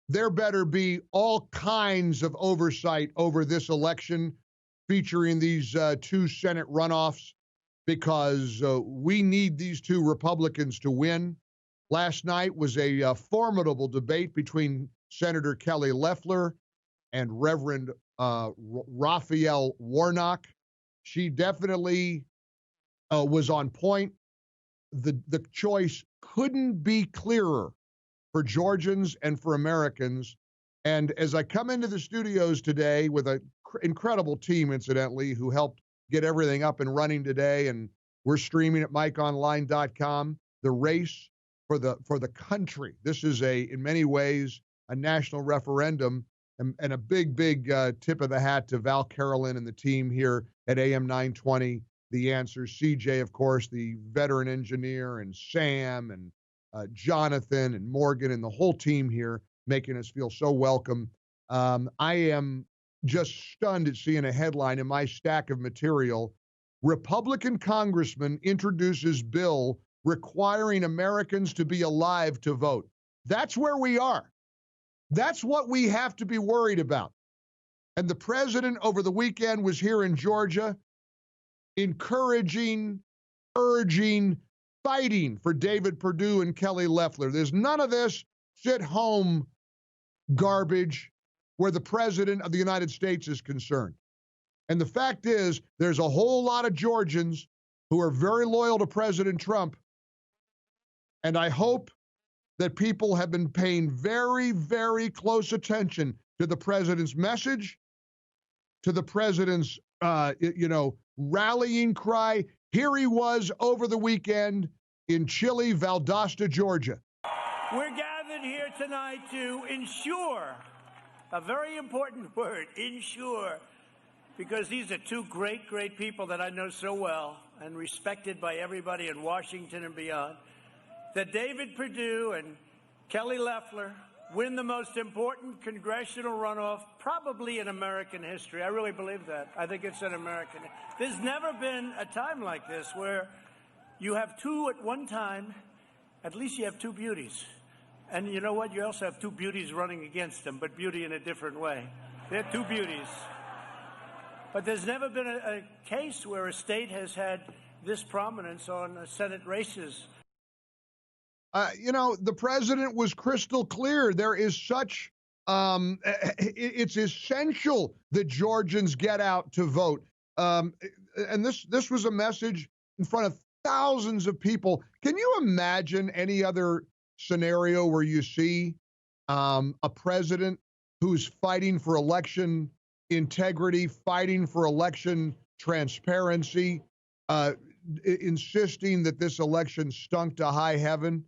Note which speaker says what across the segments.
Speaker 1: there better be all kinds of oversight over this election featuring these two Senate runoffs because we need these two Republicans to win. Last night was a formidable debate between Senator Kelly Loeffler and Reverend Raphael Warnock. She definitely was on point. The choice couldn't be clearer for Georgians and for Americans. And as I come into the studios today with an incredible team, incidentally, who helped get everything up and running today, and we're streaming at MikeOnline.com, the race for the country. This is in many ways, a national referendum, and a big tip of the hat to Val Carolyn and the team here at AM 920. The Answer, CJ, of course, the veteran engineer, and Sam and Jonathan and Morgan and the whole team here making us feel so welcome. I am just stunned at seeing a headline in my stack of material. Republican congressman introduces bill requiring Americans to be alive to vote. That's where we are. That's what we have to be worried about. And the president over the weekend was here in Georgia encouraging, urging, fighting for David Perdue and Kelly Loeffler. There's none of this sit home garbage where the president of the United States is concerned. And the fact is, there's a whole lot of Georgians who are very loyal to President Trump. And I hope that people have been paying very, very close attention to the president's message, to the president's, rallying cry. Here he was over the weekend in chilly Valdosta, Georgia.
Speaker 2: We're gathered here tonight to ensure, a very important word, ensure, because these are two great people that I know so well and respected by everybody in Washington and beyond, that David Perdue and Kelly Loeffler win the most important congressional runoff probably in American history. I really believe that. I think it's in American. There's never been a time like this where you have two at one time. At least you have two beauties. And you know what? You also have two beauties running against them, but beauty in a different way. They're two beauties. But there's never been a case where a state has had this prominence on Senate races.
Speaker 1: The president was crystal clear. There is such, it's essential that Georgians get out to vote. And this was a message in front of thousands of people. Can you imagine any other scenario where you see a president who's fighting for election integrity, fighting for election transparency, insisting that this election stunk to high heaven?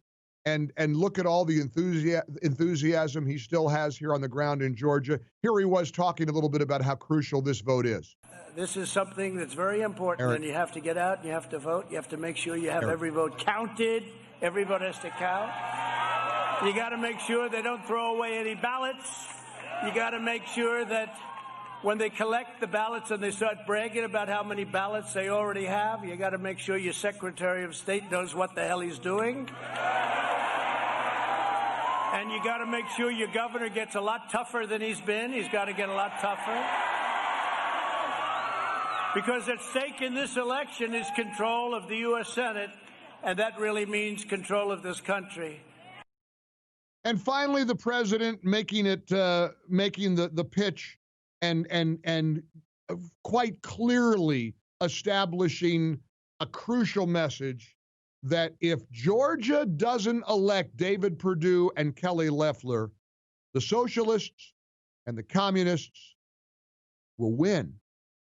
Speaker 1: And look at all the enthusiasm he still has here on the ground in Georgia. Here he was talking a little bit about how crucial this vote is.
Speaker 2: This is something that's very important, Eric. And you have to get out and you have to vote. You have to make sure you have every vote counted. Every vote has to count. You got to make sure they don't throw away any ballots. You got to make sure that when they collect the ballots and they start bragging about how many ballots they already have, you got to make sure your Secretary of State knows what the hell he's doing. And you got to make sure your governor gets a lot tougher than he's been. He's got to get a lot tougher. Because at stake in this election is control of the U.S. Senate, and that really means control of this country.
Speaker 1: And finally, the president making the pitch and quite clearly establishing a crucial message that if Georgia doesn't elect David Perdue and Kelly Loeffler, the socialists and the communists will win.